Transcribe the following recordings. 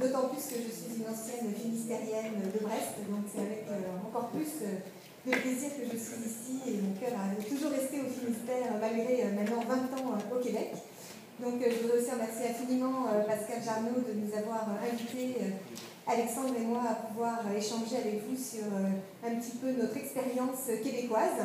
d'autant plus que je suis une ancienne finistérienne de Brest, donc c'est avec encore plus de plaisir que je suis ici, et mon cœur a toujours resté au Finistère, malgré maintenant 20 ans au Québec. Donc je voudrais aussi remercier infiniment Pascal Jarnaud de nous avoir invités, Alexandre et moi, à pouvoir échanger avec vous sur un petit peu notre expérience québécoise,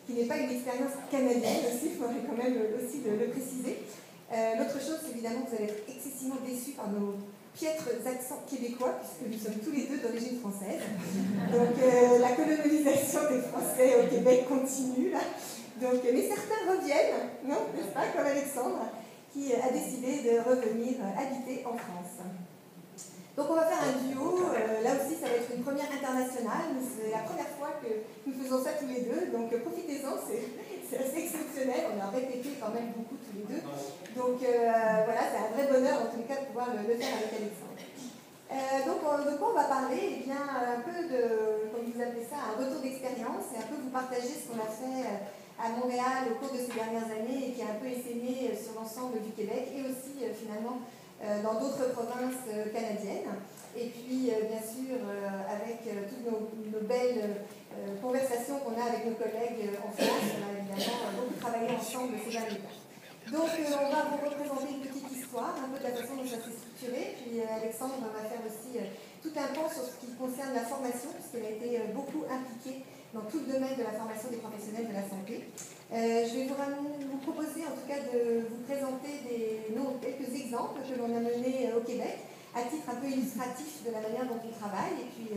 qui n'est pas une expérience canadienne aussi, il faudrait quand même aussi le préciser. L'autre chose, évidemment, vous allez être excessivement déçus par nos piètres accents québécois, puisque nous sommes tous les deux d'origine française. Donc la colonisation des Français au Québec continue, là. Donc, mais certains reviennent, non, n'est-ce pas, comme Alexandre, qui a décidé de revenir habiter en France. Donc on va faire un duo, là aussi ça va être une première internationale, c'est la première fois que nous faisons ça tous les deux, donc profitez-en, c'est assez exceptionnel, on a répété quand même beaucoup tous les deux, donc voilà, c'est un vrai bonheur en tout cas de pouvoir le faire avec Alexandre. Donc de quoi on va parler? Eh bien un peu de, comme vous appelez ça, un retour d'expérience, et un peu vous partager ce qu'on a fait à Montréal au cours de ces dernières années et qui a un peu essaimé sur l'ensemble du Québec et aussi finalement dans d'autres provinces canadiennes. Et puis, bien sûr, avec toutes nos belles conversations qu'on a avec nos collègues en France, on a évidemment beaucoup travaillé ensemble ces derniers temps. Donc, on va vous représenter une petite histoire, un peu de la façon dont ça s'est structuré. Puis, Alexandre va faire aussi tout un pan sur ce qui concerne la formation, puisqu'elle a été beaucoup impliquée dans tout le domaine de la formation des professionnels de la santé. Je vais vous proposer en tout cas de vous présenter quelques exemples que l'on a menés au Québec, à titre un peu illustratif de la manière dont on travaille. Et puis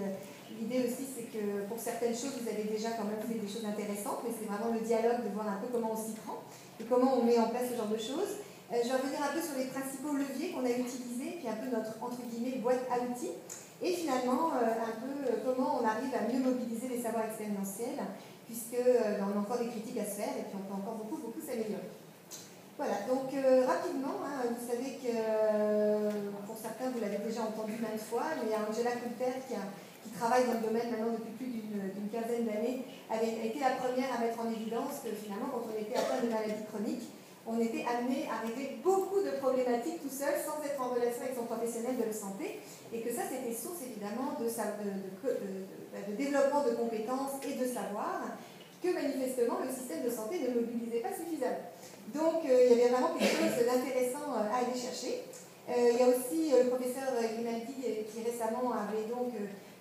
l'idée aussi, c'est que pour certaines choses, vous avez déjà quand même fait des choses intéressantes, mais c'est vraiment le dialogue de voir un peu comment on s'y prend et comment on met en place ce genre de choses. Je vais revenir un peu sur les principaux leviers qu'on a utilisés, puis un peu notre, entre guillemets, boîte à outils. Et finalement, un peu comment on arrive à mieux mobiliser les savoirs expérientiels, puisque on a encore des critiques à se faire et puis on peut encore beaucoup s'améliorer. Voilà, donc rapidement, vous savez que pour certains, vous l'avez déjà entendu maintes fois, mais Angela Coulter, qui travaille dans le domaine maintenant depuis plus d'une quinzaine d'années, a été la première à mettre en évidence que finalement, quand on était atteint de maladies chroniques, on était amené à régler beaucoup de problématiques tout seul, sans être en relation avec son professionnel de la santé, et que ça, c'était source évidemment de développement de compétences et de savoir, que manifestement le système de santé ne mobilisait pas suffisamment. Donc il y avait vraiment quelque chose d'intéressant à aller chercher. Il y a aussi le professeur Grimaldi qui récemment avait donc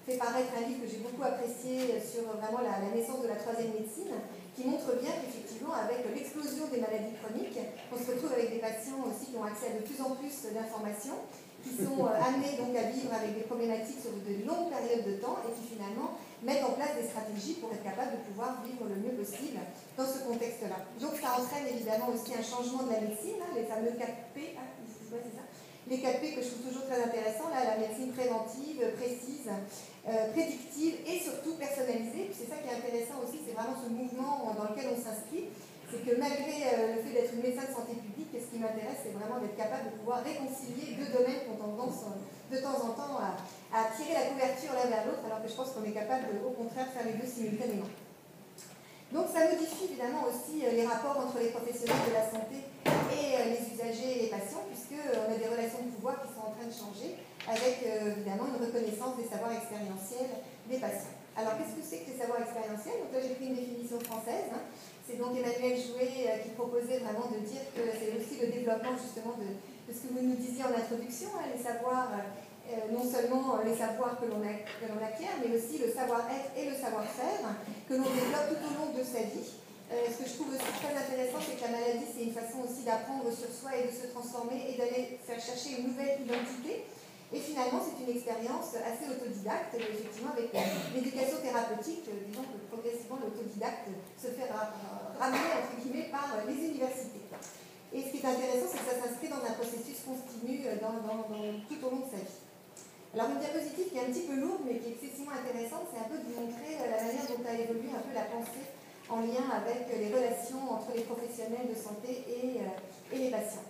fait paraître un livre que j'ai beaucoup apprécié sur vraiment la naissance de la troisième médecine, qui montre bien qu'effectivement, avec l'explosion des maladies chroniques, on se retrouve avec des patients aussi qui ont accès à de plus en plus d'informations, qui sont amenés donc à vivre avec des problématiques sur de longues périodes de temps et qui finalement mettent en place des stratégies pour être capables de pouvoir vivre le mieux possible dans ce contexte-là. Donc ça entraîne évidemment aussi un changement de la médecine, les fameux 4P, c'est ça, les 4P que je trouve toujours très intéressants, là, la médecine préventive, précise, prédictive et surtout personnalisée. Puis c'est ça qui est intéressant aussi, c'est vraiment ce mouvement dans lequel on s'inscrit. C'est que malgré le fait d'être une médecin de santé publique, ce qui m'intéresse, c'est vraiment d'être capable de pouvoir réconcilier deux domaines qui ont tendance de temps en temps à tirer la couverture l'un vers l'autre, alors que je pense qu'on est capable de, au contraire, faire les deux simultanément. Donc ça modifie évidemment aussi les rapports entre les professionnels de la santé et les usagers et les patients, puisqu'on a des relations de pouvoir qui sont en train de changer, avec évidemment une reconnaissance des savoirs expérientiels des patients. Alors qu'est-ce que c'est que les savoirs expérientiels? Donc là j'ai pris une définition française. C'est donc Emmanuel Jouet qui proposait vraiment de dire que c'est aussi le développement justement de ce que vous nous disiez en introduction, les savoirs, non seulement les savoirs que l'on acquiert, mais aussi le savoir-être et le savoir-faire que l'on développe tout au long de sa vie. Ce que je trouve aussi très intéressant, c'est que la maladie, c'est une façon aussi d'apprendre sur soi et de se transformer et d'aller faire chercher une nouvelle identité. Et finalement, c'est une expérience assez autodidacte, effectivement, avec l'éducation thérapeutique, disons que progressivement l'autodidacte se fait ramener, entre guillemets, par les universités. Et ce qui est intéressant, c'est que ça s'inscrit dans un processus continu tout au long de sa vie. Alors, une diapositive qui est un petit peu lourde, mais qui est excessivement intéressante, c'est un peu de vous montrer la manière dont a évolué un peu la pensée en lien avec les relations entre les professionnels de santé et les patients.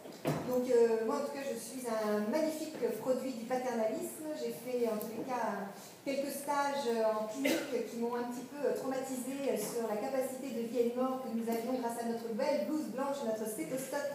Donc moi en tout cas je suis un magnifique produit du paternalisme. J'ai fait en tous les cas quelques stages en clinique qui m'ont un petit peu traumatisé sur la capacité de vie et de mort que nous avions grâce à notre belle blouse blanche, notre stéthoscope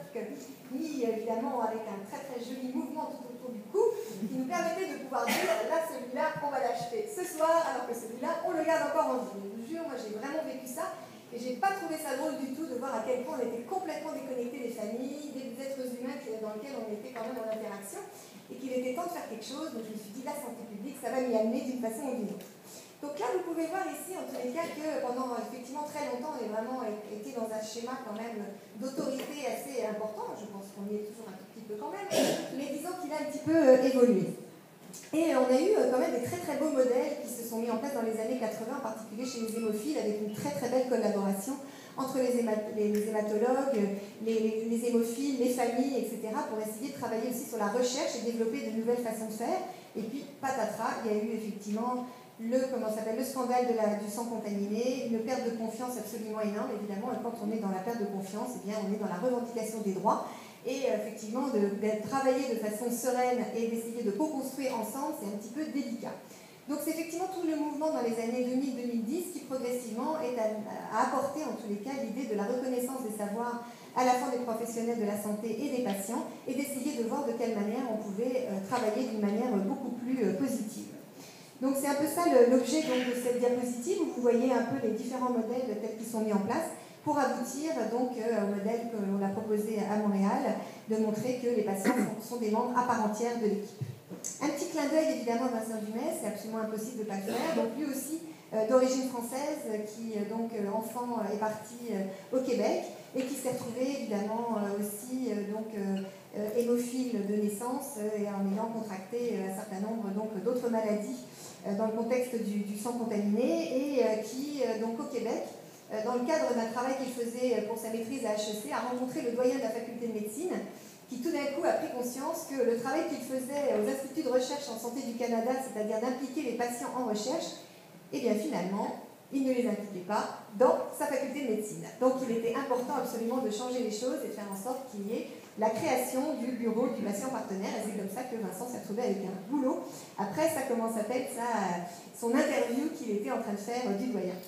mis évidemment avec un très très joli mouvement tout autour du cou qui nous permettait de pouvoir dire, là, celui-là, on va l'acheter ce soir, alors que celui-là, on le garde encore en vie. Je vous jure, moi, j'ai vraiment vécu ça. Et j'ai pas trouvé ça drôle du tout de voir à quel point on était complètement déconnectés des familles, des êtres humains dans lesquels on était quand même en interaction, et qu'il était temps de faire quelque chose. Donc je me suis dit, la santé publique, ça va m'y amener d'une façon ou d'une autre. Donc là, vous pouvez voir ici, en tous les cas, que pendant effectivement très longtemps, on a vraiment été dans un schéma quand même d'autorité assez important. Je pense qu'on y est toujours un tout petit peu quand même, mais disons qu'il a un petit peu évolué. Et on a eu quand même des très très beaux modèles qui se sont mis en place dans les années 80, en particulier chez les hémophiles, avec une très très belle collaboration entre les hématologues, les hémophiles, les familles, etc., pour essayer de travailler aussi sur la recherche et développer de nouvelles façons de faire. Et puis, patatras, il y a eu effectivement le scandale du sang contaminé, une perte de confiance absolument énorme, évidemment, et quand on est dans la perte de confiance, eh bien, on est dans la revendication des droits. Et effectivement, de travailler de façon sereine et d'essayer de co-construire ensemble, c'est un petit peu délicat. Donc c'est effectivement tout le mouvement dans les années 2000-2010 qui progressivement a apporté en tous les cas l'idée de la reconnaissance des savoirs à la fois des professionnels de la santé et des patients, et d'essayer de voir de quelle manière on pouvait travailler d'une manière beaucoup plus positive. Donc c'est un peu ça l'objet de cette diapositive, où vous voyez un peu les différents modèles tels qu'ils sont mis en place, pour aboutir donc au modèle que l'on a proposé à Montréal, de montrer que les patients sont des membres à part entière de l'équipe. Un petit clin d'œil évidemment à Vincent Dumais, c'est absolument impossible de ne pas le faire, donc lui aussi d'origine française, qui donc enfant est parti au Québec, et qui s'est retrouvé évidemment aussi hémophile de naissance, et en ayant contracté un certain nombre d'autres maladies dans le contexte du sang contaminé, et qui donc au Québec, dans le cadre d'un travail qu'il faisait pour sa maîtrise à HEC, a rencontré le doyen de la faculté de médecine, qui tout d'un coup a pris conscience que le travail qu'il faisait aux instituts de recherche en santé du Canada, c'est-à-dire d'impliquer les patients en recherche, eh bien finalement, il ne les impliquait pas dans sa faculté de médecine. Donc il était important absolument de changer les choses et de faire en sorte qu'il y ait la création du bureau du patient partenaire, et c'est comme ça que Vincent s'est retrouvé avec un boulot après son interview qu'il était en train de faire du doyen.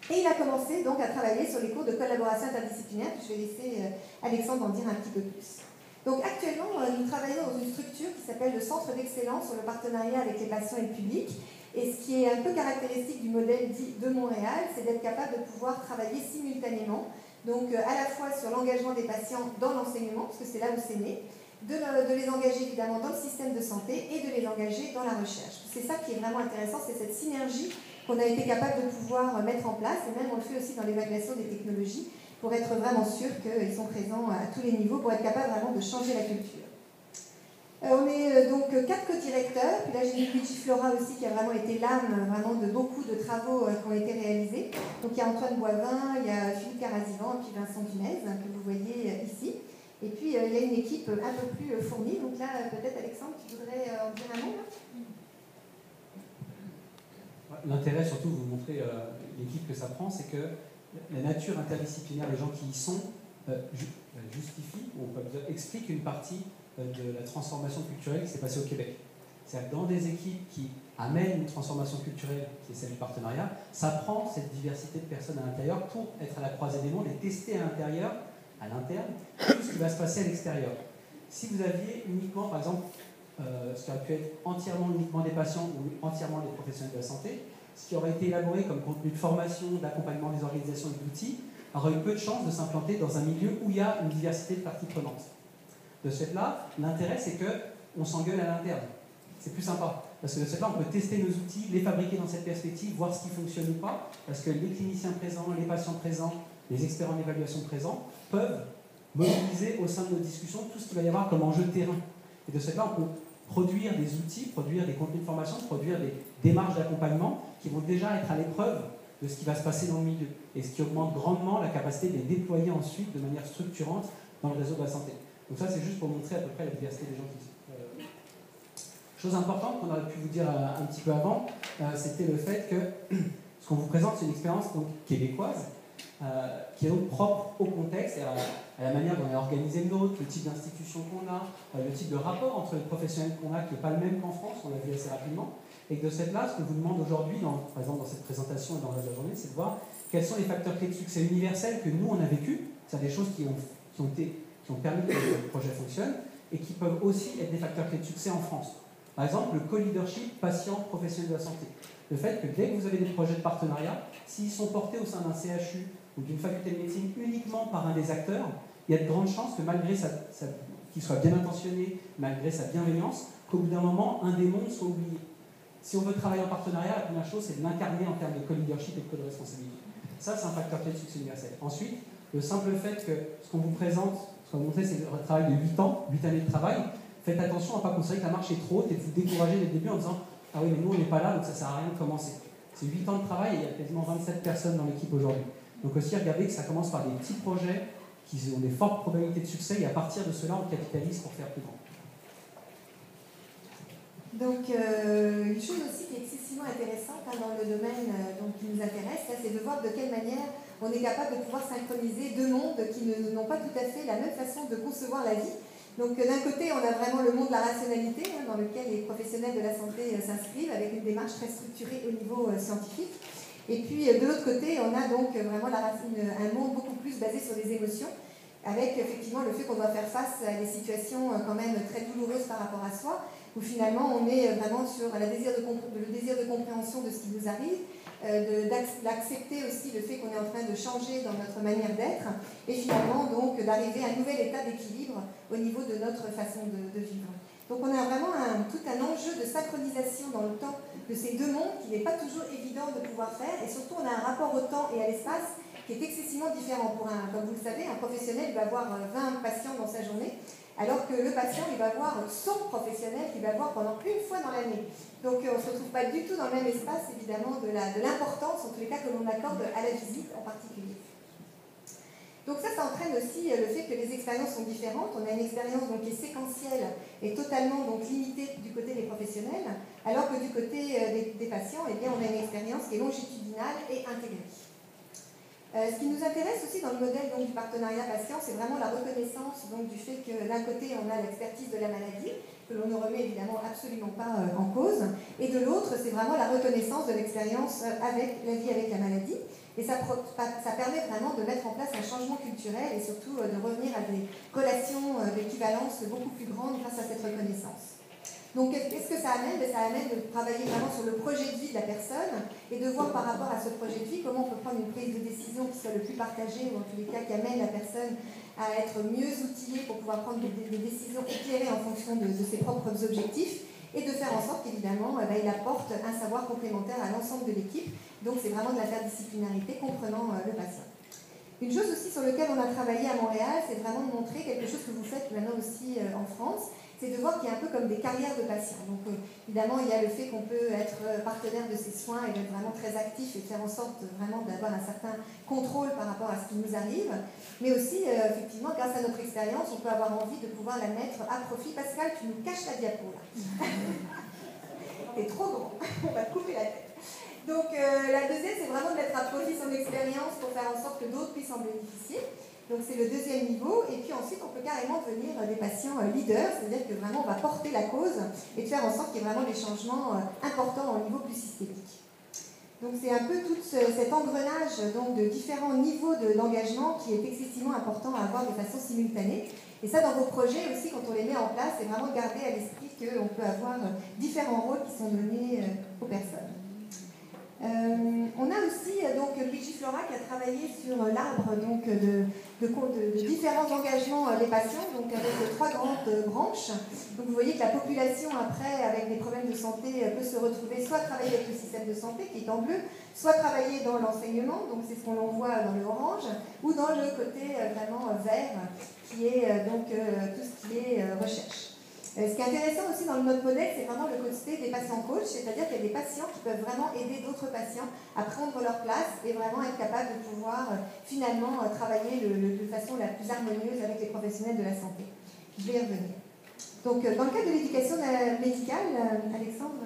Et il a commencé donc à travailler sur les cours de collaboration interdisciplinaire, puis je vais laisser Alexandre en dire un petit peu plus. Donc actuellement, nous travaillons dans une structure qui s'appelle le Centre d'excellence sur le partenariat avec les patients et le public. Et ce qui est un peu caractéristique du modèle dit de Montréal, c'est d'être capable de pouvoir travailler simultanément, donc à la fois sur l'engagement des patients dans l'enseignement, parce que c'est là où c'est né, de les engager évidemment dans le système de santé et de les engager dans la recherche. C'est ça qui est vraiment intéressant, c'est cette synergie qu'on a été capable de pouvoir mettre en place, et même on le fait aussi dans l'évaluation des technologies, pour être vraiment sûr qu'ils sont présents à tous les niveaux, pour être capable vraiment de changer la culture. On est donc 4 co-directeurs, puis là j'ai mis Luigi Flora aussi, qui a vraiment été l'âme vraiment de beaucoup de travaux qui ont été réalisés. Donc il y a Antoine Boivin, il y a Philippe Carazivan, et puis Vincent Dumais, que vous voyez ici. Et puis il y a une équipe un peu plus fournie, donc là peut-être Alexandre, tu voudrais en dire un mot là? L'intérêt, surtout, vous montrer l'équipe que ça prend, c'est que la nature interdisciplinaire des gens qui y sont justifie, ou on peut dire, explique une partie de la transformation culturelle qui s'est passée au Québec. C'est-à-dire que dans des équipes qui amènent une transformation culturelle, qui est celle du partenariat, ça prend cette diversité de personnes à l'intérieur pour être à la croisée des mondes et tester à l'intérieur, à l'interne, tout ce qui va se passer à l'extérieur. Si vous aviez uniquement, par exemple, ce qui aurait pu être entièrement uniquement des patients ou entièrement des professionnels de la santé, ce qui aurait été élaboré comme contenu de formation, d'accompagnement des organisations et d'outils, aurait eu peu de chances de s'implanter dans un milieu où il y a une diversité de parties prenantes. De ce fait-là, l'intérêt, c'est qu'on s'engueule à l'interne. C'est plus sympa. Parce que de ce fait-là, on peut tester nos outils, les fabriquer dans cette perspective, voir ce qui fonctionne ou pas, parce que les cliniciens présents, les patients présents, les experts en évaluation présents peuvent mobiliser au sein de nos discussions tout ce qu'il va y avoir comme enjeu de terrain. Et de ce fait-là, on peut produire des outils, produire des contenus de formation, produire des démarches d'accompagnement qui vont déjà être à l'épreuve de ce qui va se passer dans le milieu, et ce qui augmente grandement la capacité de les déployer ensuite de manière structurante dans le réseau de la santé. Donc ça, c'est juste pour montrer à peu près la diversité des gens qui sont. Chose importante qu'on aurait pu vous dire un petit peu avant, c'était le fait que ce qu'on vous présente, c'est une expérience donc québécoise, qui est donc propre au contexte et à la manière dont on a organisé le nôtre, le type d'institution qu'on a, le type de rapport entre les professionnels qu'on a, qui n'est pas le même qu'en France, on l'a vu assez rapidement. Et que de cette là, ce que je vous demande aujourd'hui, par exemple dans cette présentation et dans le reste de la journée, c'est de voir quels sont les facteurs clés de succès universels que nous on a vécu, c'est-à-dire des choses qui ont permis que le projet fonctionne, et qui peuvent aussi être des facteurs clés de succès en France. Par exemple, le co-leadership patient-professionnel de la santé. Le fait que dès que vous avez des projets de partenariat, s'ils sont portés au sein d'un CHU ou d'une faculté de médecine uniquement par un des acteurs, il y a de grandes chances que malgré qu'il soit bien intentionné, malgré sa bienveillance, qu'au bout d'un moment, un des mondes soit oublié. Si on veut travailler en partenariat, la première chose, c'est de l'incarner en termes de co-leadership et de co-responsabilité. Ça, c'est un facteur clé de succès universel. Ensuite, le simple fait que ce qu'on vous présente, ce qu'on vous montre, c'est un travail de 8 ans, 8 années de travail. Faites attention à ne pas considérer que la marche est trop haute et de vous décourager dès le début en disant « Ah oui, mais nous, on n'est pas là, donc ça ne sert à rien de commencer ». C'est 8 ans de travail et il y a quasiment 27 personnes dans l'équipe aujourd'hui. Donc aussi, regardez que ça commence par des petits projets qui ont des fortes probabilités de succès et à partir de cela, on capitalise pour faire plus grand. Donc, une chose aussi qui est excessivement intéressante dans le domaine qui nous intéresse, c'est de voir de quelle manière on est capable de pouvoir synchroniser deux mondes qui n'ont pas tout à fait la même façon de concevoir la vie. Donc, d'un côté, on a vraiment le monde de la rationalité, dans lequel les professionnels de la santé s'inscrivent avec une démarche très structurée au niveau scientifique. Et puis, de l'autre côté, on a donc vraiment un monde beaucoup plus basé sur les émotions, avec effectivement le fait qu'on doit faire face à des situations quand même très douloureuses par rapport à soi, où finalement on est vraiment sur le désir de compréhension de ce qui nous arrive, d'accepter aussi le fait qu'on est en train de changer dans notre manière d'être, et finalement donc d'arriver à un nouvel état d'équilibre au niveau de notre façon de vivre. Donc on a vraiment tout un enjeu de synchronisation dans le temps de ces deux mondes qui n'est pas toujours évident de pouvoir faire, et surtout on a un rapport au temps et à l'espace qui est excessivement différent. Comme vous le savez, un professionnel va avoir 20 patients dans sa journée, alors que le patient, il va voir son professionnel qu'il va voir pendant une fois dans l'année. Donc on ne se retrouve pas du tout dans le même espace, évidemment, de l'importance, en tous les cas, que l'on accorde à la visite en particulier. Donc ça entraîne aussi le fait que les expériences sont différentes. On a une expérience qui est séquentielle et totalement limitée du côté des professionnels, alors que du côté des patients, eh bien, on a une expérience qui est longitudinale et intégrée. Ce qui nous intéresse aussi dans le modèle du partenariat patient, c'est vraiment la reconnaissance du fait que d'un côté on a l'expertise de la maladie, que l'on ne remet évidemment absolument pas en cause, et de l'autre c'est vraiment la reconnaissance de l'expérience avec la vie avec la maladie. Et ça permet vraiment de mettre en place un changement culturel et surtout de revenir à des relations d'équivalence beaucoup plus grandes grâce à cette reconnaissance. Donc, qu'est-ce que ça amène? Ça amène de travailler vraiment sur le projet de vie de la personne et de voir par rapport à ce projet de vie comment on peut prendre une prise de décision qui soit le plus partagée ou en tous les cas qui amène la personne à être mieux outillée pour pouvoir prendre des décisions éclairées en fonction de ses propres objectifs et de faire en sorte qu'évidemment il apporte un savoir complémentaire à l'ensemble de l'équipe. Donc, c'est vraiment de l'interdisciplinarité comprenant le patient. Une chose aussi sur laquelle on a travaillé à Montréal, c'est vraiment de montrer quelque chose que vous faites maintenant aussi en France, c'est de voir qu'il y a un peu comme des carrières de patients. Donc évidemment, il y a le fait qu'on peut être partenaire de ces soins et d'être vraiment très actif et de faire en sorte vraiment d'avoir un certain contrôle par rapport à ce qui nous arrive, mais aussi effectivement, grâce à notre expérience, on peut avoir envie de pouvoir la mettre à profit. Pascal, tu nous caches la diapo là. T'es trop grand, on va te couper la tête. Donc la deuxième, c'est vraiment de mettre à profit son expérience pour faire en sorte que d'autres puissent en bénéficier. Donc c'est le deuxième niveau. Et puis ensuite, on peut carrément devenir des patients leaders, c'est-à-dire que vraiment on va porter la cause et de faire en sorte qu'il y ait vraiment des changements importants au niveau plus systémique. Donc c'est un peu tout cet engrenage de différents niveaux d'engagement qui est excessivement important à avoir de façon simultanée. Et ça, dans vos projets aussi, quand on les met en place, c'est vraiment garder à l'esprit qu'on peut avoir différents rôles qui sont donnés aux personnes. On a aussi Luigi Flora qui a travaillé sur l'arbre de différents engagements des patients, donc avec 3 grandes branches. Donc vous voyez que la population après avec des problèmes de santé peut se retrouver soit travailler avec le système de santé qui est en bleu, soit travailler dans l'enseignement, donc c'est ce qu'on voit dans le orange, ou dans le côté vraiment vert qui est tout ce qui est recherche. Ce qui est intéressant aussi dans notre modèle, c'est vraiment le côté des patients coach, c'est-à-dire qu'il y a des patients qui peuvent vraiment aider d'autres patients à prendre leur place et vraiment être capables de pouvoir finalement travailler de façon la plus harmonieuse avec les professionnels de la santé. Je vais y revenir. Donc, dans le cadre de l'éducation médicale, Alexandre?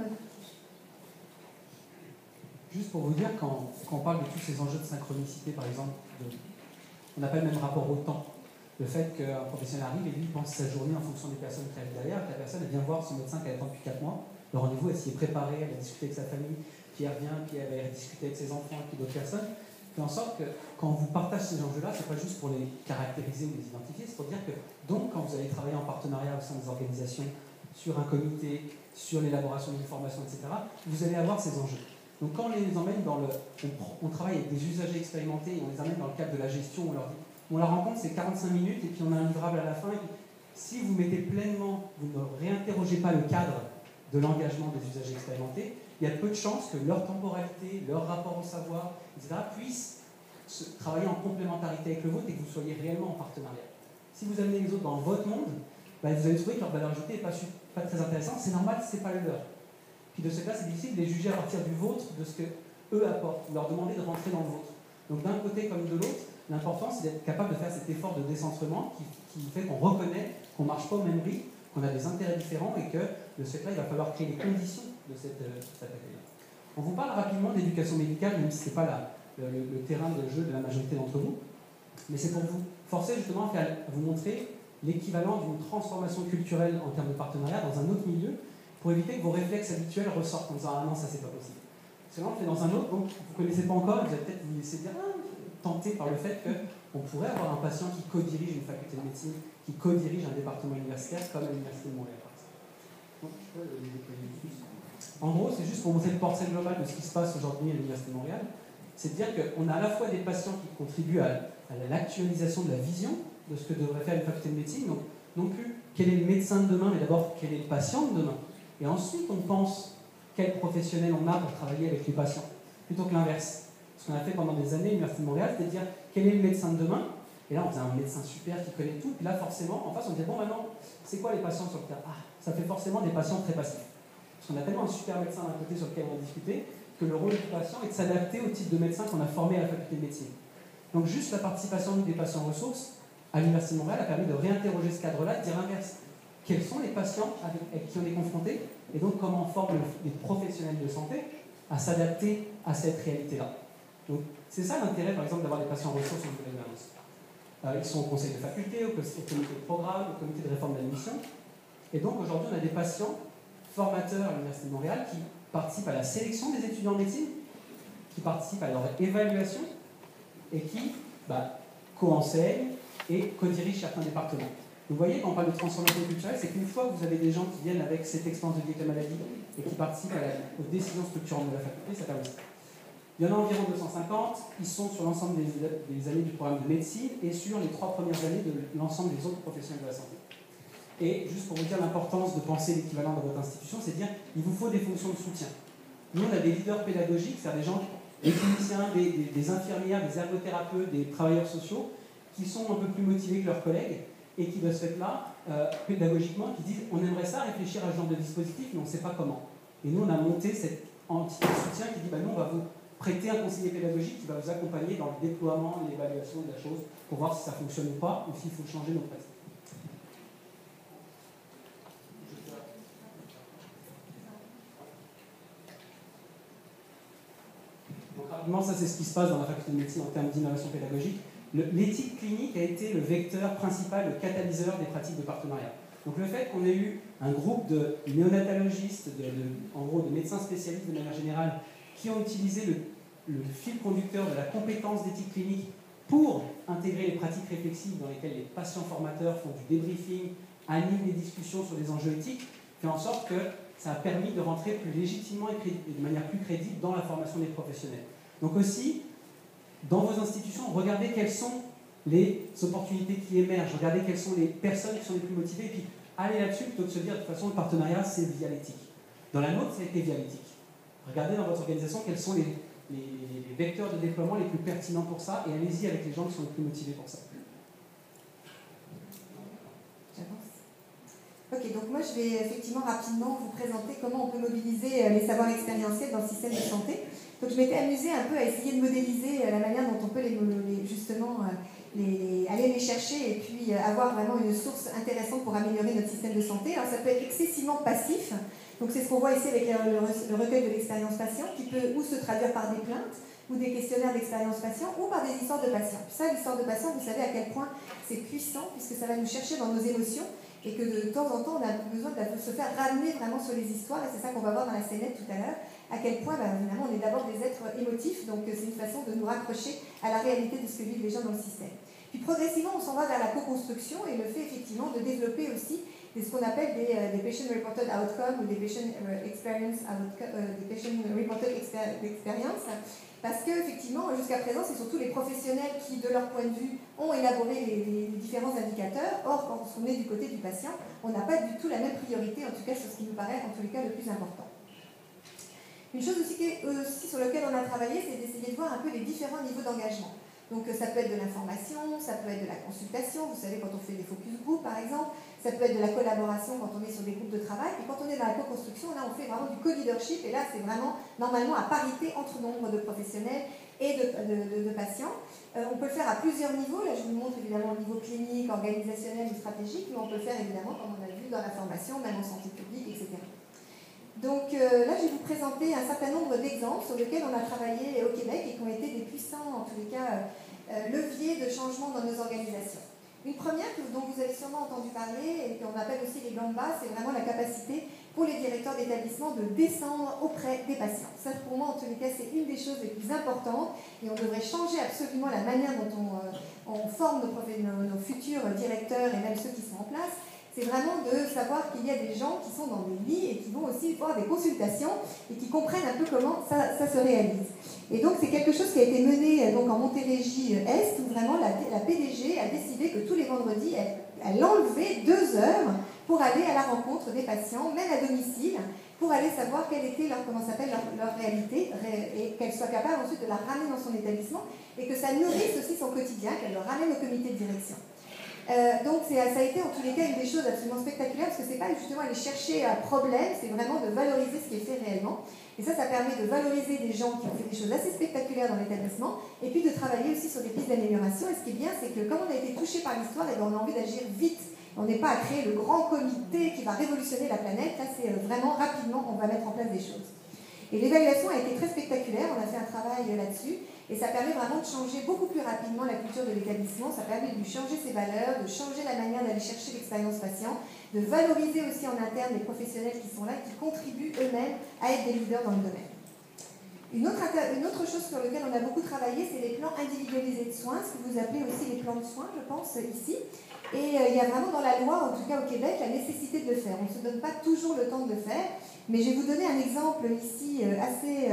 Juste pour vous dire, quand on parle de tous ces enjeux de synchronicité, par exemple, on n'a pas le même rapport au temps. Le fait qu'un professionnel arrive et lui pense sa journée en fonction des personnes qui arrivent derrière, que la personne elle vient voir son médecin qu'elle attend depuis 4 mois, le rendez-vous, elle s'y est préparée, elle a discuté avec sa famille, puis elle revient, puis elle va discuter avec ses enfants, puis d'autres personnes. Fait en sorte que quand on vous partage ces enjeux-là, c'est pas juste pour les caractériser ou les identifier, c'est pour dire que donc quand vous allez travailler en partenariat au sein des organisations sur un comité, sur l'élaboration d'une formation, etc., vous allez avoir ces enjeux. Donc quand on les emmène on travaille avec des usagers expérimentés et on les amène dans le cadre de la gestion, on la rencontre, c'est 45 minutes et puis on a un livrable à la fin. Et puis, si vous mettez pleinement, vous ne réinterrogez pas le cadre de l'engagement des usagers expérimentés, il y a peu de chances que leur temporalité, leur rapport au savoir, etc., puissent travailler en complémentarité avec le vôtre et que vous soyez réellement en partenariat. Si vous amenez les autres dans votre monde, vous allez trouver que leur valeur ajoutée n'est pas très intéressante. C'est normal si ce n'est pas le leur. Puis de ce fait-là, c'est difficile de les juger à partir du vôtre, de ce qu'eux apportent, leur demander de rentrer dans le vôtre. Donc d'un côté comme de l'autre, l'important c'est d'être capable de faire cet effort de décentrement qui fait qu'on reconnaît qu'on ne marche pas au même rythme, qu'on a des intérêts différents et que de ce fait-là, il va falloir créer les conditions de cet accueil-là. On vous parle rapidement d'éducation médicale, même si ce n'est pas le terrain de jeu de la majorité d'entre vous, mais c'est pour vous forcer justement à vous montrer l'équivalent d'une transformation culturelle en termes de partenariat dans un autre milieu, pour éviter que vos réflexes habituels ressortent en disant « Ah non, ça c'est pas possible ». Sinon, on le fait dans un autre, donc vous ne connaissez pas encore, vous allez peut-être vous laisser dire tenté par le fait qu'on pourrait avoir un patient qui co-dirige une faculté de médecine, qui co-dirige un département universitaire comme à l'Université de Montréal. Donc, en gros, c'est juste pour montrer le portrait global de ce qui se passe aujourd'hui à l'Université de Montréal. C'est de dire qu'on a à la fois des patients qui contribuent à l'actualisation de la vision de ce que devrait faire une faculté de médecine, donc non plus quel est le médecin de demain, mais d'abord quel est le patient de demain. Et ensuite, on pense quel professionnel on a pour travailler avec les patients, plutôt que l'inverse. Ce qu'on a fait pendant des années à l'Université de Montréal, c'est de dire quel est le médecin de demain. Et là, on faisait un médecin super qui connaît tout. Puis là, forcément, en face, on disait bon, maintenant, c'est quoi les patients sur le terrain? Ah, ça fait forcément des patients très passifs. Parce qu'on a tellement un super médecin d'un côté sur lequel on va discuter que le rôle du patient est de s'adapter au type de médecin qu'on a formé à la faculté de médecine. Donc, juste la participation des patients ressources à l'Université de Montréal a permis de réinterroger ce cadre-là, de dire l'inverse. Quels sont les patients avec qui on est confronté et donc comment on forme les professionnels de santé à s'adapter à cette réalité-là. Donc c'est ça l'intérêt par exemple d'avoir des patients ressources en gouvernance. Ils sont au conseil de faculté, au comité de programme, au comité de réforme d'admission. Et donc aujourd'hui on a des patients formateurs à l'Université de Montréal qui participent à la sélection des étudiants en médecine, qui participent à leur évaluation et qui co-enseignent et co-dirigent certains départements. Vous voyez, quand on parle de transformation culturelle, c'est qu'une fois que vous avez des gens qui viennent avec cette expérience de vie avec la maladie et qui participent aux décisions structurantes de la faculté, ça permet ça. Il y en a environ 250, ils sont sur l'ensemble des années du programme de médecine et sur les 3 premières années de l'ensemble des autres professionnels de la santé. Et juste pour vous dire l'importance de penser l'équivalent dans votre institution, c'est de dire qu'il vous faut des fonctions de soutien. Nous, on a des leaders pédagogiques, c'est-à-dire des gens, des cliniciens, des infirmières, des ergothérapeutes, des travailleurs sociaux, qui sont un peu plus motivés que leurs collègues et qui, de ce fait-là, pédagogiquement, qui disent on aimerait ça réfléchir à ce genre de dispositif, mais on ne sait pas comment. Et nous, on a monté cette entité de soutien qui dit nous, on va vous prêter un conseiller pédagogique qui va vous accompagner dans le déploiement, l'évaluation de la chose, pour voir si ça fonctionne ou pas, ou s'il faut changer nos pratiques. Donc rapidement, ça c'est ce qui se passe dans la faculté de médecine en termes d'innovation pédagogique. L'éthique clinique a été le vecteur principal, le catalyseur des pratiques de partenariat. Donc le fait qu'on ait eu un groupe de néonatologistes, en gros de médecins spécialistes de manière générale, qui ont utilisé le fil conducteur de la compétence d'éthique clinique pour intégrer les pratiques réflexives dans lesquelles les patients formateurs font du débriefing, animent les discussions sur les enjeux éthiques, fait en sorte que ça a permis de rentrer plus légitimement et de manière plus crédible dans la formation des professionnels. Donc aussi, dans vos institutions, regardez quelles sont les opportunités qui émergent, regardez quelles sont les personnes qui sont les plus motivées, et puis allez là-dessus plutôt que de se dire de toute façon le partenariat c'est via l'éthique. Dans la nôtre, ça a été via l'éthique. Regardez dans votre organisation quels sont les vecteurs de déploiement les plus pertinents pour ça, et allez-y avec les gens qui sont les plus motivés pour ça. Ok, donc moi je vais effectivement rapidement vous présenter comment on peut mobiliser les savoirs expérientiels dans le système de santé. Donc je m'étais amusée un peu à essayer de modéliser la manière dont on peut justement aller les chercher et puis avoir vraiment une source intéressante pour améliorer notre système de santé. Alors ça peut être excessivement passif, donc c'est ce qu'on voit ici avec le recueil de l'expérience patient, qui peut ou se traduire par des plaintes ou des questionnaires d'expérience patient ou par des histoires de patients. Ça, l'histoire de patient, vous savez à quel point c'est puissant puisque ça va nous chercher dans nos émotions et que de temps en temps on a besoin de se faire ramener vraiment sur les histoires, et c'est ça qu'on va voir dans la scénette tout à l'heure, à quel point évidemment on est d'abord des êtres émotifs, donc c'est une façon de nous raccrocher à la réalité de ce que vivent les gens dans le système. Puis progressivement on s'en va vers la co-construction et le fait effectivement de développer aussi ce qu'on appelle des patient reported outcomes ou des patient reported experience, parce qu'effectivement, jusqu'à présent, c'est surtout les professionnels qui, de leur point de vue, ont élaboré les différents indicateurs. Or, quand on est du côté du patient, on n'a pas du tout la même priorité, en tout cas sur ce qui nous paraît en tous les cas le plus important. Une chose aussi sur laquelle on a travaillé, c'est d'essayer de voir un peu les différents niveaux d'engagement. Donc ça peut être de l'information, ça peut être de la consultation, vous savez quand on fait des focus group par exemple, ça peut être de la collaboration quand on est sur des groupes de travail, et quand on est dans la co-construction, là on fait vraiment du co-leadership, et là c'est vraiment normalement à parité entre nombre de professionnels et de patients. On peut le faire à plusieurs niveaux, là je vous montre évidemment au niveau clinique, organisationnel ou stratégique, mais on peut le faire évidemment comme on a vu dans la formation, même en santé publique, etc. Donc là, je vais vous présenter un certain nombre d'exemples sur lesquels on a travaillé au Québec et qui ont été des puissants, en tous les cas, leviers de changement dans nos organisations. Une première dont vous avez sûrement entendu parler et qu'on appelle aussi les gambas, c'est vraiment la capacité pour les directeurs d'établissement de descendre auprès des patients. Ça, pour moi, en tous les cas, c'est une des choses les plus importantes et on devrait changer absolument la manière dont on forme nos futurs directeurs et même ceux qui sont en place. C'est vraiment de savoir qu'il y a des gens qui sont dans des lits et qui vont aussi voir des consultations et qui comprennent un peu comment ça se réalise. Et donc c'est quelque chose qui a été mené donc, en Montérégie Est, où vraiment la PDG a décidé que tous les vendredis, elle enlevait 2 heures pour aller à la rencontre des patients, même à domicile, pour aller savoir quelle était leur réalité et qu'elle soit capable ensuite de la ramener dans son établissement et que ça nourrisse aussi son quotidien, qu'elle le ramène au comité de direction. Donc ça a été en tous les cas une des choses absolument spectaculaires parce que c'est pas justement aller chercher un problème, c'est vraiment de valoriser ce qui est fait réellement. Et ça permet de valoriser des gens qui ont fait des choses assez spectaculaires dans l'établissement et puis de travailler aussi sur des pistes d'amélioration. Et ce qui est bien, c'est que comme on a été touché par l'histoire, on a envie d'agir vite. On n'est pas à créer le grand comité qui va révolutionner la planète. Là, c'est vraiment rapidement, on va mettre en place des choses. Et l'évaluation a été très spectaculaire, on a fait un travail là-dessus, et ça permet vraiment de changer beaucoup plus rapidement la culture de l'établissement, ça permet de changer ses valeurs, de changer la manière d'aller chercher l'expérience patient, de valoriser aussi en interne les professionnels qui sont là, qui contribuent eux-mêmes à être des leaders dans le domaine. Une autre chose sur laquelle on a beaucoup travaillé, c'est les plans individualisés de soins, ce que vous appelez aussi les plans de soins, je pense, ici. Et il y a vraiment dans la loi, en tout cas au Québec, la nécessité de le faire. On ne se donne pas toujours le temps de le faire, mais je vais vous donner un exemple ici assez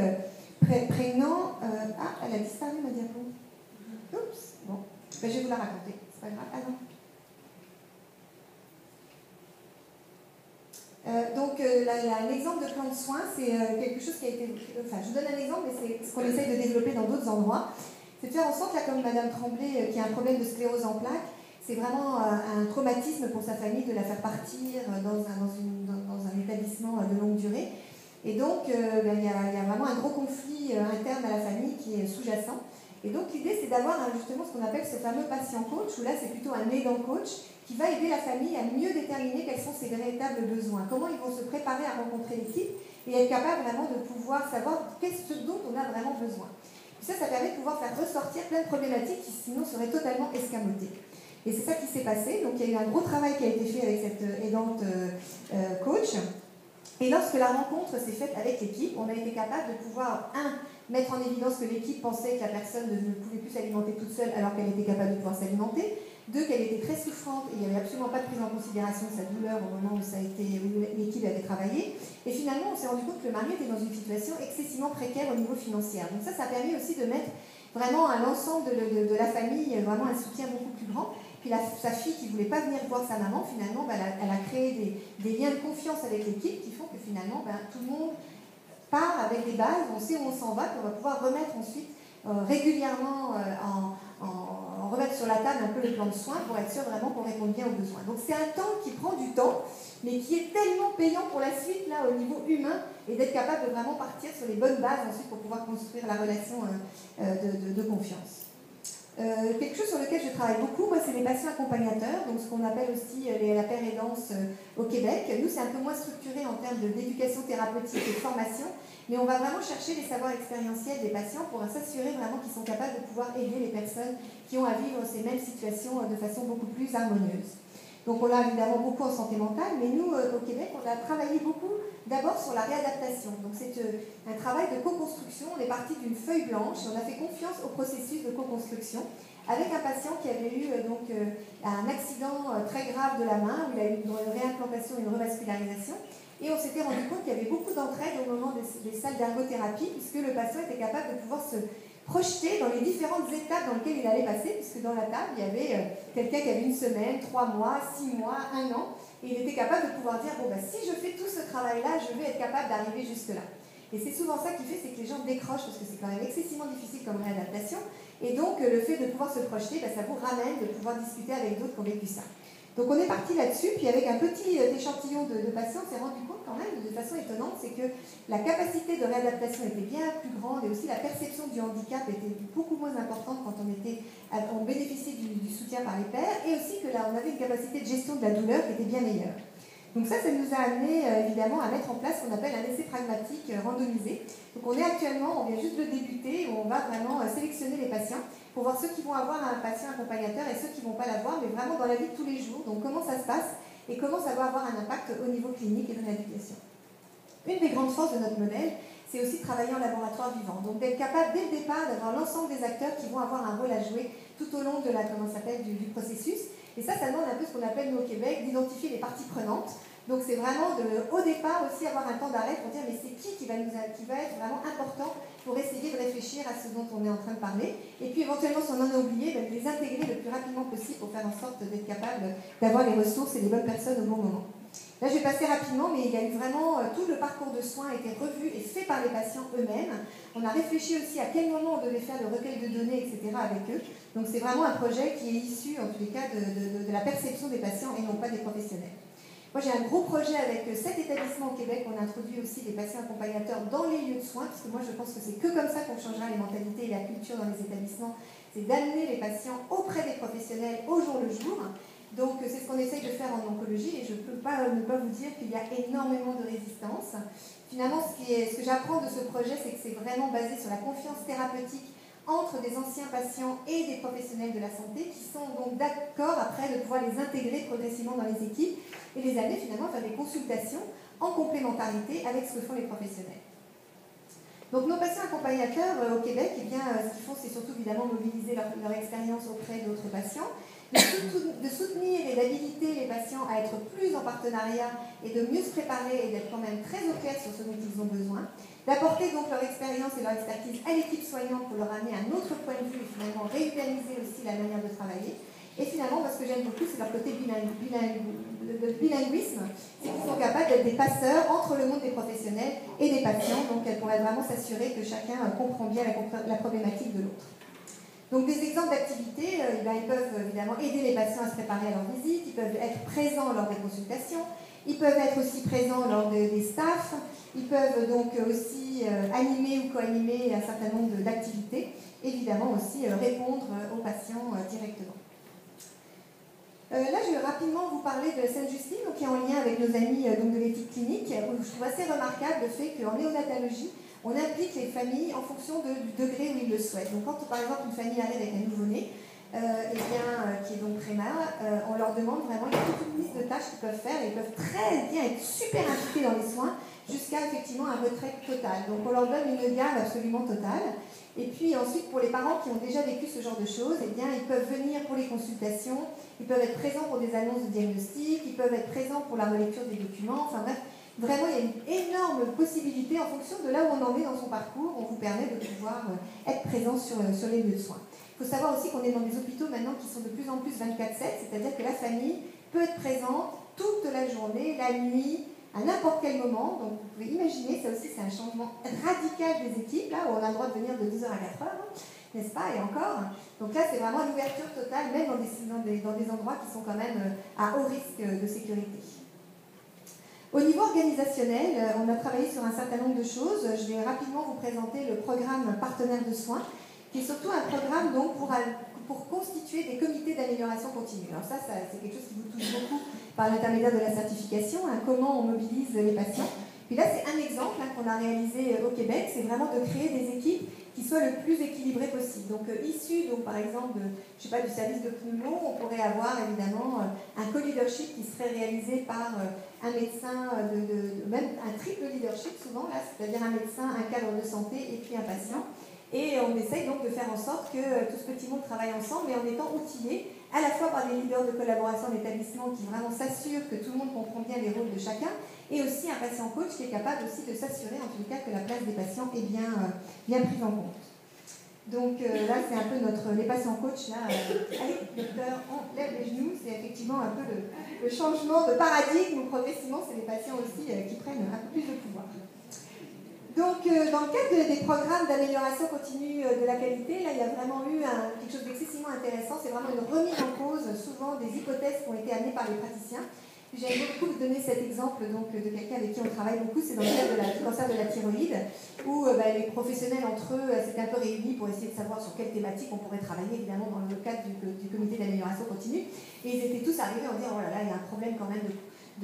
prégnant. Ah, elle a disparu ma diapo. Oups, bon, ben, je vais vous la raconter, c'est pas grave. Ah non. L'exemple de plan de soins, c'est quelque chose qui a été... Enfin, je vous donne un exemple, mais c'est ce qu'on essaye de développer dans d'autres endroits. C'est de faire en sorte, là, comme Madame Tremblay, qui a un problème de sclérose en plaques, c'est vraiment un traumatisme pour sa famille de la faire partir dans un établissement de longue durée. Et donc, il y a vraiment un gros conflit interne à la famille qui est sous-jacent. Et donc, l'idée, c'est d'avoir justement ce qu'on appelle ce fameux patient coach, où là, c'est plutôt un aidant coach, qui va aider la famille à mieux déterminer quels sont ses véritables besoins, comment ils vont se préparer à rencontrer l'équipe et être capable vraiment de pouvoir savoir qu'est-ce dont on a vraiment besoin. Et ça permet de pouvoir faire ressortir plein de problématiques qui sinon seraient totalement escamotées. Et c'est ça qui s'est passé. Donc il y a eu un gros travail qui a été fait avec cette aidante coach. Et lorsque la rencontre s'est faite avec l'équipe, on a été capable de pouvoir, mettre en évidence que l'équipe pensait que la personne ne pouvait plus s'alimenter toute seule alors qu'elle était capable de pouvoir s'alimenter. 2, qu'elle était très souffrante et il n'y avait absolument pas de prise en considération de sa douleur au moment où l'équipe avait travaillé. Et finalement, on s'est rendu compte que le mari était dans une situation excessivement précaire au niveau financier. Donc ça a permis aussi de mettre vraiment à l'ensemble de la famille vraiment un soutien beaucoup plus grand. Puis sa fille qui ne voulait pas venir voir sa maman, finalement, elle a créé des liens de confiance avec l'équipe qui font que finalement, tout le monde part avec des bases, on sait où on s'en va, qu'on va pouvoir remettre ensuite régulièrement remettre sur la table un peu le plan de soins pour être sûr vraiment qu'on répond bien aux besoins. Donc c'est un temps qui prend du temps, mais qui est tellement payant pour la suite, là, au niveau humain, et d'être capable de vraiment partir sur les bonnes bases ensuite pour pouvoir construire la relation de confiance. Quelque chose sur lequel je travaille beaucoup, moi, c'est les patients accompagnateurs, donc ce qu'on appelle aussi la paire aidance au Québec. Nous, c'est un peu moins structuré en termes d'éducation thérapeutique et de formation, mais on va vraiment chercher les savoirs expérientiels des patients pour s'assurer vraiment qu'ils sont capables de pouvoir aider les personnes qui ont à vivre ces mêmes situations de façon beaucoup plus harmonieuse. Donc on l'a évidemment beaucoup en santé mentale, mais nous, au Québec, on a travaillé beaucoup d'abord sur la réadaptation. Donc c'est un travail de co-construction, on est parti d'une feuille blanche, et on a fait confiance au processus de co-construction, avec un patient qui avait eu un accident très grave de la main, où il a eu une réimplantation et une revascularisation. Et on s'était rendu compte qu'il y avait beaucoup d'entraide au moment des salles d'ergothérapie, puisque le patient était capable de pouvoir se projeter dans les différentes étapes dans lesquelles il allait passer, puisque dans la table, il y avait quelqu'un qui avait 1 semaine, 3 mois, 6 mois, 1 an, et il était capable de pouvoir dire, bon, si je fais tout ce travail-là, je vais être capable d'arriver jusque-là. Et c'est souvent ça qui fait, c'est que les gens décrochent, parce que c'est quand même excessivement difficile comme réadaptation, et donc le fait de pouvoir se projeter, ça vous ramène de pouvoir discuter avec d'autres qui ont vécu ça. Donc on est parti là-dessus, puis avec un petit échantillon de patients, on s'est rendu compte quand même, de façon étonnante, c'est que la capacité de réadaptation était bien plus grande, et aussi la perception du handicap était beaucoup moins importante quand on bénéficiait du soutien par les pairs, et aussi que là on avait une capacité de gestion de la douleur qui était bien meilleure. Donc ça nous a amené évidemment à mettre en place ce qu'on appelle un essai pragmatique randomisé. Donc on vient juste de débuter, où on va vraiment sélectionner les patients pour voir ceux qui vont avoir un patient accompagnateur et ceux qui ne vont pas l'avoir, mais vraiment dans la vie de tous les jours. Donc comment ça se passe et comment ça va avoir un impact au niveau clinique et de l'éducation. Une des grandes forces de notre modèle, c'est aussi de travailler en laboratoire vivant. Donc d'être capable dès le départ d'avoir l'ensemble des acteurs qui vont avoir un rôle à jouer tout au long de du processus. Et ça demande un peu ce qu'on appelle, nous, au Québec, d'identifier les parties prenantes. Donc c'est vraiment au départ aussi avoir un temps d'arrêt pour dire mais c'est qui va être vraiment important pour essayer de réfléchir à ce dont on est en train de parler. Et puis éventuellement, si on en a oublié, de les intégrer le plus rapidement possible pour faire en sorte d'être capable d'avoir les ressources et les bonnes personnes au bon moment. Là, je vais passer rapidement, mais il y a eu vraiment tout le parcours de soins a été revu et fait par les patients eux-mêmes. On a réfléchi aussi à quel moment on devait faire le recueil de données, etc. avec eux. Donc c'est vraiment un projet qui est issu, en tous les cas, de la perception des patients et non pas des professionnels. Moi, j'ai un gros projet avec 7 établissements au Québec. On introduit aussi des patients accompagnateurs dans les lieux de soins, parce que moi, je pense que c'est que comme ça qu'on changera les mentalités et la culture dans les établissements. C'est d'amener les patients auprès des professionnels au jour le jour. Donc, c'est ce qu'on essaye de faire en oncologie, et je ne peux pas ne pas vous dire qu'il y a énormément de résistance. Finalement, ce que j'apprends de ce projet, c'est que c'est vraiment basé sur la confiance thérapeutique entre des anciens patients et des professionnels de la santé qui sont donc d'accord après de pouvoir les intégrer progressivement dans les équipes et les amener finalement à faire des consultations en complémentarité avec ce que font les professionnels. Donc nos patients accompagnateurs au Québec, ce qu'ils font, c'est surtout évidemment mobiliser leur expérience auprès d'autres patients, de soutenir et d'habiliter les patients à être plus en partenariat et de mieux se préparer et d'être quand même très au clair sur ce dont ils ont besoin, d'apporter donc leur expérience et leur expertise à l'équipe soignante pour leur amener un autre point de vue et finalement réhumaniser aussi la manière de travailler. Et finalement, ce que j'aime beaucoup, c'est leur côté bilinguisme, c'est qu'ils sont capables d'être des passeurs entre le monde des professionnels et des patients, donc elles pourraient vraiment s'assurer que chacun comprend bien la problématique de l'autre. Donc des exemples d'activités, ils peuvent évidemment aider les patients à se préparer à leur visite, ils peuvent être présents lors des consultations, ils peuvent être aussi présents lors des staffs, ils peuvent donc aussi animer ou co-animer un certain nombre d'activités, évidemment aussi répondre aux patients directement. Là, je vais rapidement vous parler de Sainte-Justine, qui est en lien avec nos amis de l'éthique clinique, où je trouve assez remarquable le fait qu'en néonatologie, on implique les familles en fonction du degré où ils le souhaitent. Donc quand, par exemple, une famille arrive avec un nouveau-né, qui est donc prémat, on leur demande vraiment toute une liste de tâches qu'ils peuvent faire, et ils peuvent très bien être super impliqués dans les soins, jusqu'à effectivement un retrait total. Donc on leur donne une gamme absolument totale. Et puis ensuite, pour les parents qui ont déjà vécu ce genre de choses, ils peuvent venir pour les consultations, ils peuvent être présents pour des annonces de diagnostic, ils peuvent être présents pour la relecture des documents, enfin bref, vraiment il y a une énorme possibilité en fonction de là où on en est dans son parcours, on vous permet de pouvoir être présent sur les lieux de soins. Il faut savoir aussi qu'on est dans des hôpitaux maintenant qui sont de plus en plus 24/7, c'est-à-dire que la famille peut être présente toute la journée, la nuit, à n'importe quel moment. Donc vous pouvez imaginer, ça aussi c'est un changement radical des équipes, là où on a le droit de venir de 2h à 4h, n'est-ce pas, et encore. Donc là c'est vraiment l'ouverture totale, même dans des endroits qui sont quand même à haut risque de sécurité. Au niveau organisationnel, on a travaillé sur un certain nombre de choses. Je vais rapidement vous présenter le programme Partenaire de soins, qui est surtout un programme donc, pour constituer des comités d'amélioration continue. Alors ça c'est quelque chose qui vous touche beaucoup par l'intermédiaire de la certification, comment on mobilise les patients. Puis là, c'est un exemple qu'on a réalisé au Québec, c'est vraiment de créer des équipes qui soient le plus équilibrées possible. Donc, issues, par exemple, du service de pneumo, on pourrait avoir évidemment un co-leadership qui serait réalisé par un médecin, même un triple leadership souvent, là, c'est-à-dire un médecin, un cadre de santé et puis un patient. Et on essaye donc de faire en sorte que tout ce petit monde travaille ensemble, mais en étant outillé à la fois par des leaders de collaboration d'établissement qui vraiment s'assurent que tout le monde comprend bien les rôles de chacun, et aussi un patient coach qui est capable aussi de s'assurer en tout cas que la place des patients est bien prise en compte. Donc là, c'est un peu les patients coach. Là, allez, docteur, on lève les genoux. C'est effectivement un peu le changement de paradigme où progressivement, c'est les patients aussi qui prennent un peu plus de pouvoir. Donc, dans le cadre des programmes d'amélioration continue de la qualité, là, il y a vraiment eu quelque chose d'excessivement intéressant. C'est vraiment une remise en cause, souvent, des hypothèses qui ont été amenées par les praticiens. J'aime beaucoup vous donner cet exemple donc, de quelqu'un avec qui on travaille beaucoup, c'est dans le cadre du cancer de la thyroïde, où les professionnels entre eux s'étaient un peu réunis pour essayer de savoir sur quelle thématique on pourrait travailler, évidemment, dans le cadre du comité d'amélioration continue. Et ils étaient tous arrivés en disant, oh là là, il y a un problème quand même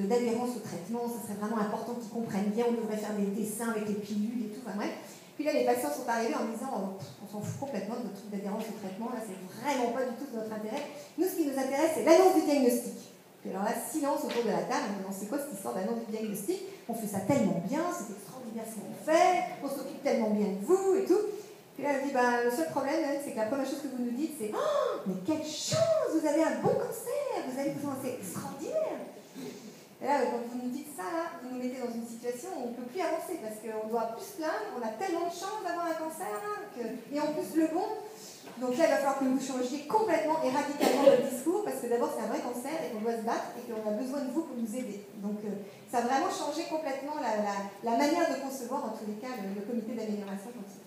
d'adhérence au traitement, ce serait vraiment important qu'ils comprennent bien, on devrait faire des dessins avec les pilules et tout, enfin bref. Puis là, les patients sont arrivés en disant, on s'en fout complètement de notre truc d'adhérence au traitement, là, c'est vraiment pas du tout de notre intérêt. Nous, ce qui nous intéresse, c'est l'annonce du diagnostic. Puis alors là, silence autour de la table, on dit, c'est quoi cette histoire d'annonce du diagnostic? On fait ça tellement bien, c'est extraordinaire ce qu'on fait, on s'occupe tellement bien de vous et tout. Puis là, elle dit, le seul problème, c'est que la première chose que vous nous dites, c'est, oh, mais quelle chance, vous avez un bon cancer, vous avez besoin, c'est extraordinaire. Et là, quand vous nous dites ça, là, vous nous mettez dans une situation où on ne peut plus avancer parce qu'on doit plus se plaindre, on a tellement de chance d'avoir un cancer, et en plus le bon. Donc là, il va falloir que vous changiez complètement et radicalement votre discours parce que d'abord, c'est un vrai cancer et qu'on doit se battre et qu'on a besoin de vous pour nous aider. Donc ça a vraiment changé complètement la manière de concevoir, en tous les cas, le comité d'amélioration continue.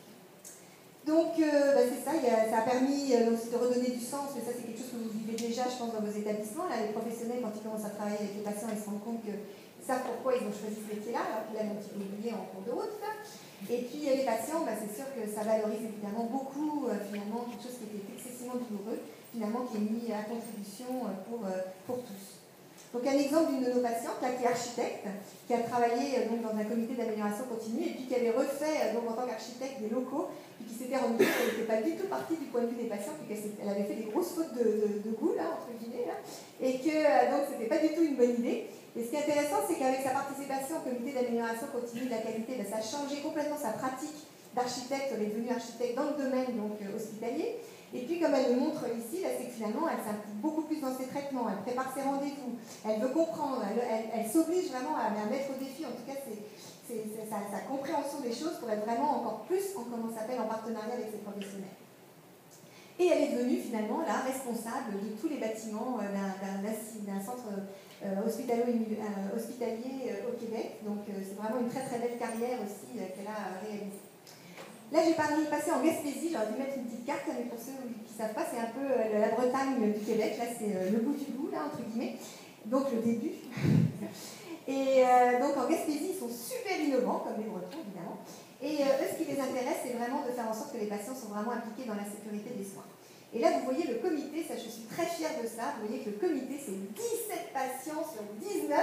Donc, c'est ça, ça a permis aussi de redonner du sens, mais ça, c'est quelque chose que vous vivez déjà, je pense, dans vos établissements. Là, les professionnels, quand ils commencent à travailler avec les patients, ils se rendent compte qu'ils savent pourquoi ils ont choisi ce métier-là, alors qu'ils l'avaient un petit peu oublié en cours de route. Et puis, les patients, c'est sûr que ça valorise évidemment beaucoup, finalement, quelque chose qui était excessivement douloureux, finalement, qui est mis à contribution pour tous. Donc un exemple d'une de nos patientes, là, qui est architecte, qui a travaillé donc, dans un comité d'amélioration continue et puis qui avait refait donc, en tant qu'architecte des locaux, puis qui s'était rendu compte qu'elle n'était pas du tout partie du point de vue des patients, puis qu'elle avait fait des grosses fautes de goût, là, entre guillemets, là, et que donc c'était pas du tout une bonne idée. Et ce qui est intéressant, c'est qu'avec sa participation au comité d'amélioration continue de la qualité, ça a changé complètement sa pratique d'architecte. Elle est devenue architecte dans le domaine donc, hospitalier. Et puis, comme elle le montre ici, c'est que finalement, elle s'implique beaucoup plus dans ses traitements, elle prépare ses rendez-vous, elle veut comprendre, elle s'oblige vraiment à mettre au défi, en tout cas, sa compréhension des choses pour être vraiment encore plus en partenariat avec ses professionnels. Et elle est devenue finalement la responsable de tous les bâtiments d'un centre hospitalier au Québec. Donc, c'est vraiment une très très belle carrière aussi qu'elle a réalisée. Là, j'ai passé en Gaspésie, j'aurais dû mettre une petite carte, mais pour ceux qui ne savent pas, c'est un peu la Bretagne du Québec, là c'est le bout du bout, là, entre guillemets, donc le début. Et donc en Gaspésie, ils sont super innovants, comme les Bretons, évidemment. Et eux, ce qui les intéresse, c'est vraiment de faire en sorte que les patients sont vraiment impliqués dans la sécurité des soins. Et là, vous voyez le comité, ça je suis très fière de ça, vous voyez que le comité, c'est 17 patients sur 19,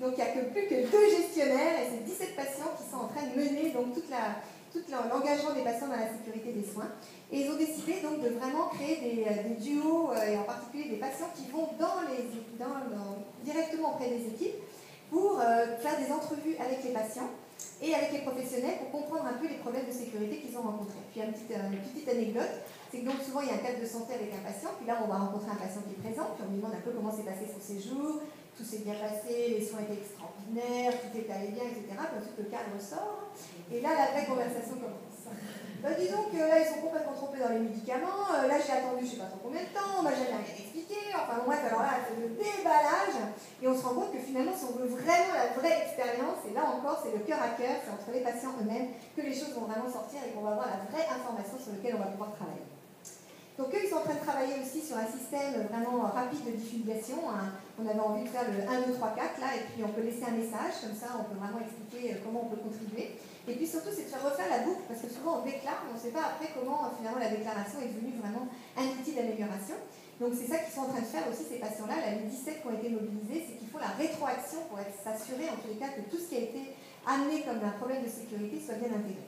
donc il n'y a plus que 2 gestionnaires, et c'est 17 patients qui sont en train de mener donc, tout l'engagement des patients dans la sécurité des soins. Et ils ont décidé donc de vraiment créer des duos, et en particulier des patients qui vont directement auprès des équipes pour faire des entrevues avec les patients et avec les professionnels pour comprendre un peu les problèmes de sécurité qu'ils ont rencontrés. Puis une petite anecdote, c'est que donc souvent il y a un cadre de santé avec un patient, puis là on va rencontrer un patient qui est présent, puis on lui demande un peu comment s'est passé son séjour, tout s'est bien passé, les soins étaient extraordinaires, tout est allé bien, etc. Puis ensuite le cadre sort, et là la vraie conversation commence. Disons que là ils sont complètement trompés dans les médicaments, là j'ai attendu je ne sais pas trop combien de temps, on m'a jamais rien expliqué, enfin bref, alors là c'est le déballage, et on se rend compte que finalement si on veut vraiment la vraie expérience, et là encore c'est le cœur à cœur, c'est entre les patients eux-mêmes que les choses vont vraiment sortir et qu'on va avoir la vraie information sur laquelle on va pouvoir travailler. Donc eux, ils sont en train de travailler aussi sur un système vraiment rapide de diffusion. On avait envie de faire le 1, 2, 3, 4 là, et puis on peut laisser un message, comme ça on peut vraiment expliquer comment on peut contribuer. Et puis surtout, c'est de faire refaire la boucle, parce que souvent on déclare, mais on ne sait pas après comment finalement la déclaration est devenue vraiment un outil d'amélioration. Donc c'est ça qu'ils sont en train de faire aussi, ces patients-là, les 17 qui ont été mobilisés, c'est qu'ils font la rétroaction pour s'assurer en tous les cas que tout ce qui a été amené comme un problème de sécurité soit bien intégré.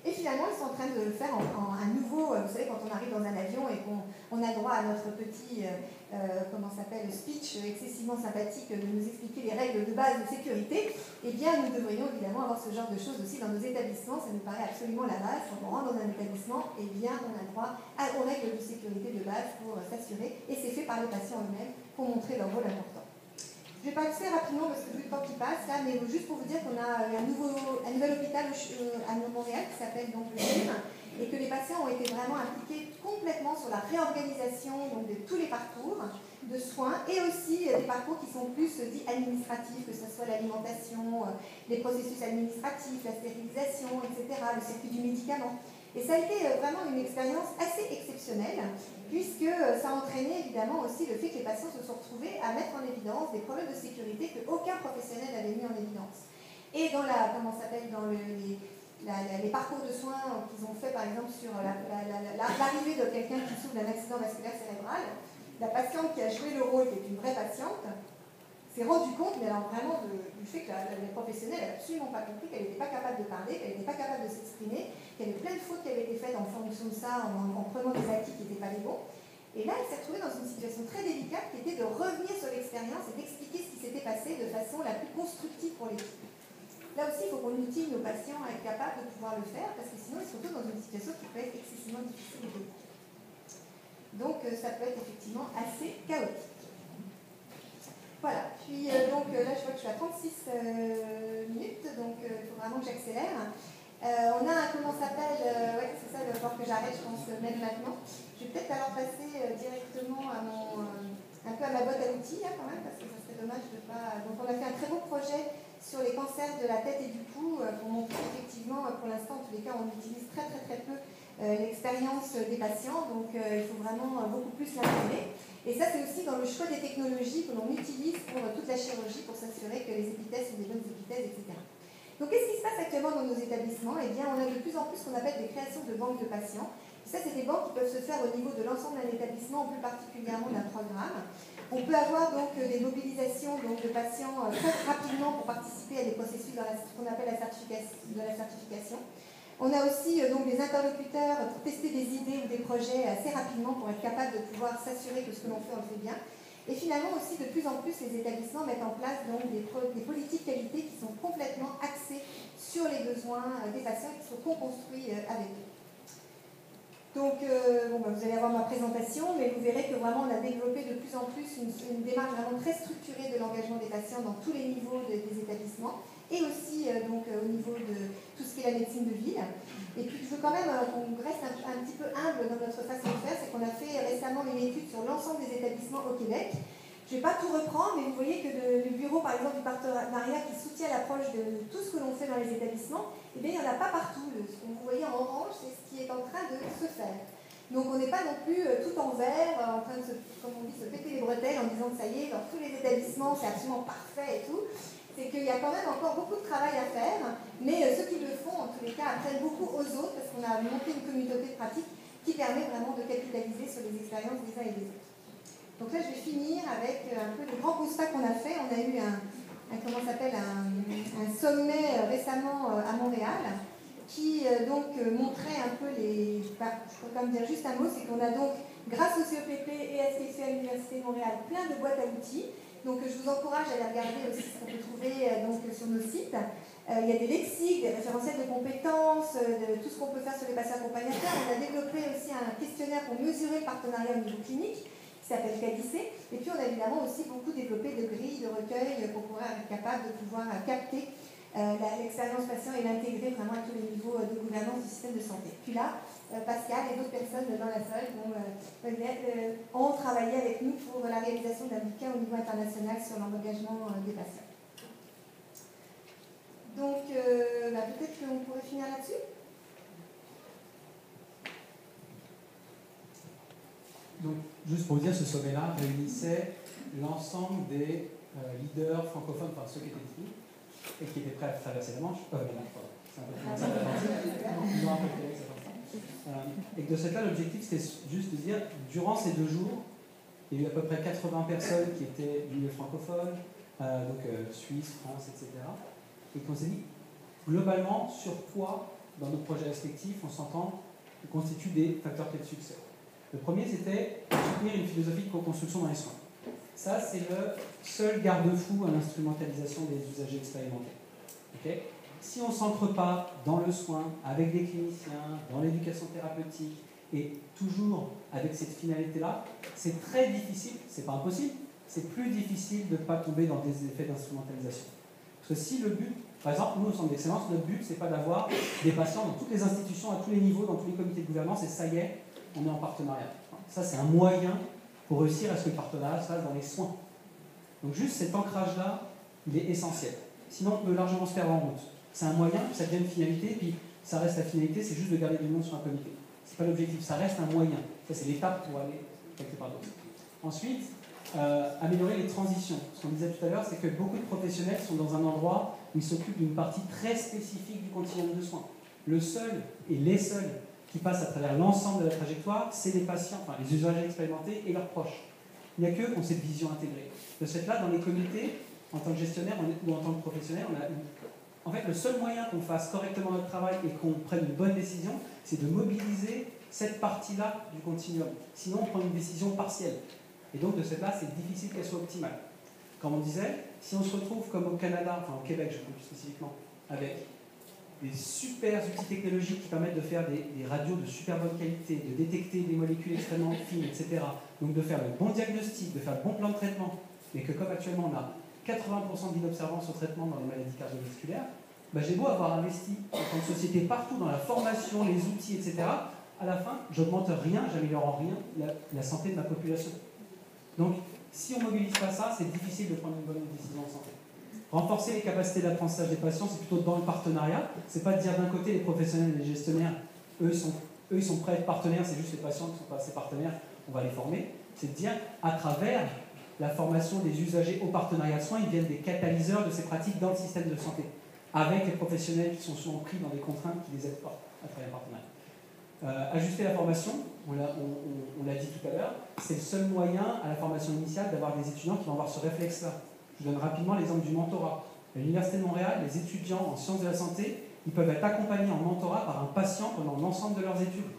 Et finalement, ils sont en train de le faire en un nouveau, vous savez, quand on arrive dans un avion et qu'on a droit à notre petit, speech excessivement sympathique de nous expliquer les règles de base de sécurité, eh bien, nous devrions évidemment avoir ce genre de choses aussi dans nos établissements. Ça nous paraît absolument la base. Quand on rentre dans un établissement, eh bien, on a droit aux règles de sécurité de base pour s'assurer. Et c'est fait par les patients eux-mêmes pour montrer leur rôle important. Je vais passer rapidement parce que vu le temps qui passe là, mais juste pour vous dire qu'on a un nouvel hôpital à Montréal qui s'appelle donc le CHUM, et que les patients ont été vraiment impliqués complètement sur la réorganisation donc, de tous les parcours de soins et aussi des parcours qui sont plus dits administratifs, que ce soit l'alimentation, les processus administratifs, la stérilisation, etc., le circuit du médicament. Et ça a été vraiment une expérience assez exceptionnelle, puisque ça a entraîné évidemment aussi le fait que les patients se sont retrouvés à mettre en évidence des problèmes de sécurité qu'aucun professionnel n'avait mis en évidence. Et dans les parcours de soins qu'ils ont fait, par exemple, sur l'arrivée de quelqu'un qui souffre d'un accident vasculaire cérébral, la patiente qui a joué le rôle, qui est une vraie patiente, s'est rendu compte, mais alors vraiment du fait que les professionnels n'avaient absolument pas compris qu'elle n'était pas capable de parler, qu'elle n'était pas capable de s'exprimer, qu'il y avait plein de fautes qui avaient été faites en fonction de ça, en prenant des acquis qui n'étaient pas les bons. Et là, elle s'est retrouvée dans une situation très délicate qui était de revenir sur l'expérience et d'expliquer ce qui s'était passé de façon la plus constructive pour l'équipe. Là aussi, il faut qu'on outille nos patients à être capables de pouvoir le faire, parce que sinon, ils se retrouvent dans une situation qui peut être excessivement difficile et délicate. Donc, ça peut être effectivement assez chaotique. Voilà, puis là je vois que je suis à 36 minutes, donc il faut vraiment que j'accélère. On a comment s'appelle, c'est ça, il va falloir que j'arrête, je pense, même maintenant. Je vais peut-être alors passer directement à un peu à ma boîte à outils, quand même, parce que ça serait dommage de pas... Donc on a fait un très beau projet sur les cancers de la tête et du cou, pour montrer effectivement, pour l'instant, en tous les cas, on utilise très peu l'expérience des patients, donc il faut vraiment beaucoup plus l'intégrer. Et ça, c'est aussi dans le choix des technologies que l'on utilise pour toute la chirurgie, pour s'assurer que les épithèses sont des bonnes épithèses, etc. Donc, qu'est-ce qui se passe actuellement dans nos établissements? Eh bien, on a de plus en plus ce qu'on appelle des créations de banques de patients. Et ça, c'est des banques qui peuvent se faire au niveau de l'ensemble d'un établissement, plus particulièrement d'un programme. On peut avoir donc des mobilisations donc, de patients très rapidement pour participer à des processus dans ce qu'on appelle la certification. On a aussi donc des interlocuteurs pour tester des idées ou des projets assez rapidement pour être capable de pouvoir s'assurer que ce que l'on fait, on le fait bien. Et finalement aussi, de plus en plus, les établissements mettent en place donc, des politiques qualité qui sont complètement axées sur les besoins des patients et qui sont co-construits avec eux. Donc, vous allez avoir ma présentation, mais vous verrez que vraiment on a développé de plus en plus une démarche vraiment très structurée de l'engagement des patients dans tous les niveaux des établissements, et aussi au niveau de tout ce qui est la médecine de ville. Et puis je veux quand même qu'on reste un petit peu humble dans notre façon de faire, c'est qu'on a fait récemment une étude sur l'ensemble des établissements au Québec. Je ne vais pas tout reprendre, mais vous voyez que le bureau, par exemple, du partenariat qui soutient l'approche de tout ce que l'on fait dans les établissements, eh bien, il n'y en a pas partout. Ce que vous voyez en orange, c'est ce qui est en train de se faire. Donc on n'est pas non plus tout en vert, en train de comme on dit, se péter les bretelles en disant que ça y est, dans tous les établissements, c'est absolument parfait et tout. C'est qu'il y a quand même encore beaucoup de travail à faire, mais ceux qui le font, en tous les cas, apprennent beaucoup aux autres, parce qu'on a monté une communauté de pratique qui permet vraiment de capitaliser sur les expériences des uns et des autres. Donc là, je vais finir avec un peu le grand constat qu'on a fait. On a eu un sommet récemment à Montréal qui montrait un peu je peux quand même dire juste un mot, c'est qu'on a donc, grâce au CEPP et à STC à l'Université de Montréal, plein de boîtes à outils. Donc je vous encourage à aller regarder aussi ce qu'on peut trouver sur nos sites. Il y a des lexiques, des référentiels de compétences, de tout ce qu'on peut faire sur les patients accompagnateurs. On a développé aussi un questionnaire pour mesurer le partenariat au niveau clinique, qui s'appelle CADICE. Et puis on a évidemment aussi beaucoup développé de grilles de recueil pour pouvoir être capable de pouvoir capter l'expérience patient et l'intégrer vraiment à tous les niveaux de gouvernance du système de santé. Puis là, Pascal et d'autres personnes dans la salle ont travaillé avec nous pour la réalisation d'un bouquin au niveau international sur l'engagement des patients. Donc, peut-être qu'on pourrait finir là-dessus. Donc, juste pour vous dire, ce sommet-là réunissait l'ensemble des leaders francophones, enfin ceux qui étaient ici, et qui étaient prêts à traverser la Manche. C'est un peu plus ça, et que de ce fait-là, l'objectif, c'était juste de dire, durant ces 2 jours, il y a eu à peu près 80 personnes qui étaient du milieu francophone, Suisse, France, etc. Et qu'on s'est dit, globalement, sur quoi dans nos projets respectifs, on s'entend, constituent des facteurs clés de succès. Le premier, c'était soutenir une philosophie de co-construction dans les soins. Ça, c'est le seul garde-fou à l'instrumentalisation des usagers expérimentés. Okay, si on ne s'ancre pas dans le soin, avec des cliniciens, dans l'éducation thérapeutique, et toujours avec cette finalité-là, c'est très difficile, c'est pas impossible, c'est plus difficile de ne pas tomber dans des effets d'instrumentalisation. Parce que si le but, par exemple, nous au Centre d'Excellence, notre but, c'est pas d'avoir des patients dans toutes les institutions, à tous les niveaux, dans tous les comités de gouvernance, et ça y est, on est en partenariat. Ça, c'est un moyen pour réussir à ce que le partenariat se fasse dans les soins. Donc juste cet ancrage-là, il est essentiel. Sinon, on peut largement se perdre en route. C'est un moyen, puis ça devient une finalité, puis ça reste la finalité, c'est juste de garder du monde sur un comité. C'est pas l'objectif, ça reste un moyen. Ça, c'est l'étape pour aller quelque part d'autre. Ensuite, améliorer les transitions. Ce qu'on disait tout à l'heure, c'est que beaucoup de professionnels sont dans un endroit où ils s'occupent d'une partie très spécifique du continuum de soins. Le seul et les seuls qui passent à travers l'ensemble de la trajectoire, c'est les patients, enfin les usagers expérimentés et leurs proches. Il n'y a qu'eux qui ont cette vision intégrée. De ce fait-là, dans les comités, en tant que gestionnaire ou en tant que professionnel, en fait, le seul moyen qu'on fasse correctement notre travail et qu'on prenne une bonne décision, c'est de mobiliser cette partie-là du continuum. Sinon, on prend une décision partielle. Et donc, de ce fait-là, c'est difficile qu'elle soit optimale. Comme on disait, si on se retrouve comme au Canada, enfin au Québec, je crois plus spécifiquement, avec des super outils technologiques qui permettent de faire des radios de super bonne qualité, de détecter des molécules extrêmement fines, etc. Donc de faire le bon diagnostic, de faire le bon plan de traitement, mais que comme actuellement on a 80% d'inobservance au traitement dans les maladies cardiovasculaires, j'ai beau avoir investi en tant que société partout dans la formation, les outils, etc. À la fin, j'augmente rien, j'améliore en rien la santé de ma population. Donc, si on ne mobilise pas ça, c'est difficile de prendre une bonne décision en santé. Renforcer les capacités d'apprentissage des patients, c'est plutôt dans le partenariat. C'est pas de dire d'un côté les professionnels et les gestionnaires, eux ils sont prêts à être partenaires, c'est juste les patients qui ne sont pas assez partenaires, on va les former. C'est de dire, à travers la formation des usagers au partenariat de soins, ils deviennent des catalyseurs de ces pratiques dans le système de santé, avec les professionnels qui sont souvent pris dans des contraintes qui ne les aident pas à travers le partenariat. Ajuster la formation, on l'a dit tout à l'heure, c'est le seul moyen à la formation initiale d'avoir des étudiants qui vont avoir ce réflexe-là. Je donne rapidement l'exemple du mentorat. À l'Université de Montréal, les étudiants en sciences de la santé, ils peuvent être accompagnés en mentorat par un patient pendant l'ensemble de leurs études.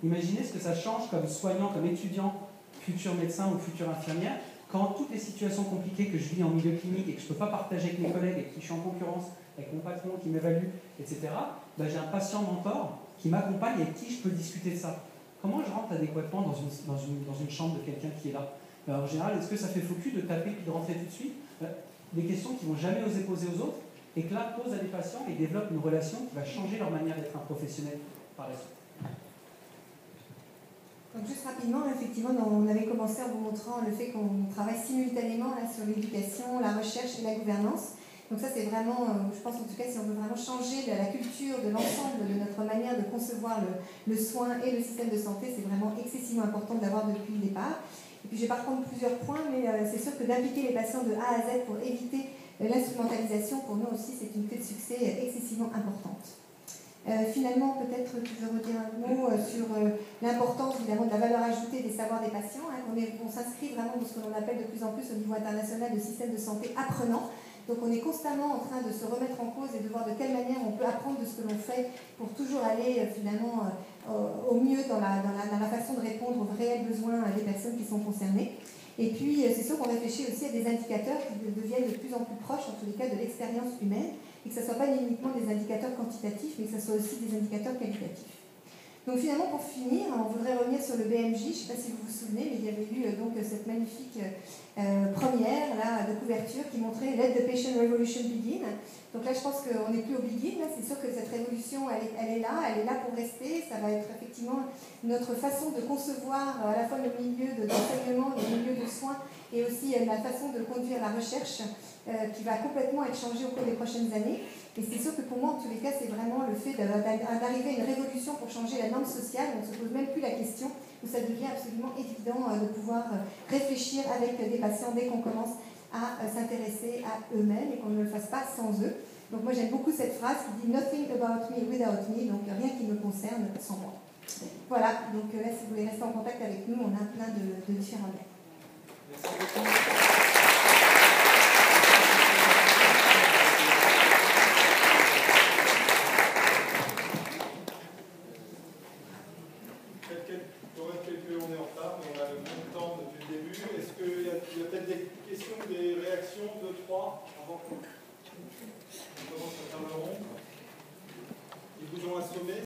Imaginez ce que ça change comme soignant, comme étudiant, futur médecin ou future infirmière, quand toutes les situations compliquées que je vis en milieu clinique et que je ne peux pas partager avec mes collègues et qui je suis en concurrence avec mon patron qui m'évalue, etc., j'ai un patient mentor qui m'accompagne et avec qui je peux discuter de ça. Comment je rentre adéquatement dans une chambre de quelqu'un qui est là? En général, est-ce que ça fait faux cul de taper puis de rentrer tout de suite? Des questions qu'ils ne vont jamais oser poser aux autres et que là, posent à des patients et développent une relation qui va changer leur manière d'être un professionnel par la suite. Donc juste rapidement, effectivement, on avait commencé en vous montrant le fait qu'on travaille simultanément là, sur l'éducation, la recherche et la gouvernance. Donc ça, c'est vraiment, je pense en tout cas, si on veut vraiment changer la culture de l'ensemble de notre manière de concevoir le soin et le système de santé, c'est vraiment excessivement important d'avoir depuis le départ. Et puis je vais pas reprendre plusieurs points, mais c'est sûr que d'impliquer les patients de A à Z pour éviter l'instrumentalisation, pour nous aussi, c'est une clé de succès excessivement importante. Finalement, peut-être tu veux redire un mot sur l'importance évidemment de la valeur ajoutée des savoirs des patients. On s'inscrit vraiment dans ce que l'on appelle de plus en plus au niveau international de système de santé apprenant. Donc on est constamment en train de se remettre en cause et de voir de quelle manière on peut apprendre de ce que l'on fait pour toujours aller finalement au mieux dans la façon de répondre aux réels besoins des personnes qui sont concernées. Et puis c'est sûr qu'on réfléchit aussi à des indicateurs qui deviennent de plus en plus proches, en tous les cas, de l'expérience humaine, et que ce ne soit pas uniquement des indicateurs quantitatifs, mais que ce soit aussi des indicateurs qualitatifs. Donc finalement, pour finir, on voudrait revenir sur le BMJ. Je ne sais pas si vous vous souvenez, mais il y avait eu donc cette magnifique première là, de couverture qui montrait « Let the patient revolution begin ». Donc là, je pense qu'on n'est plus au begin. C'est sûr que cette révolution, elle est là pour rester. Ça va être effectivement notre façon de concevoir à la fois le milieu d'enseignement, le milieu de soins, et aussi la façon de conduire la recherche qui va complètement être changée au cours des prochaines années. Et c'est sûr que pour moi, en tous les cas, c'est vraiment le fait d'arriver à une révolution pour changer la norme sociale. On ne se pose même plus la question, où ça devient absolument évident de pouvoir réfléchir avec des patients dès qu'on commence à s'intéresser à eux-mêmes et qu'on ne le fasse pas sans eux. Donc moi, j'aime beaucoup cette phrase qui dit « Nothing about me without me », donc rien qui me concerne sans moi. Voilà, donc là, si vous voulez rester en contact avec nous, on a plein de différents liens. Merci beaucoup. là-dessus. Est-ce qu'il y a peut-être des questions, des réactions, 2, 3, avant qu'on commence à faire le rond? Ils vous ont assommé?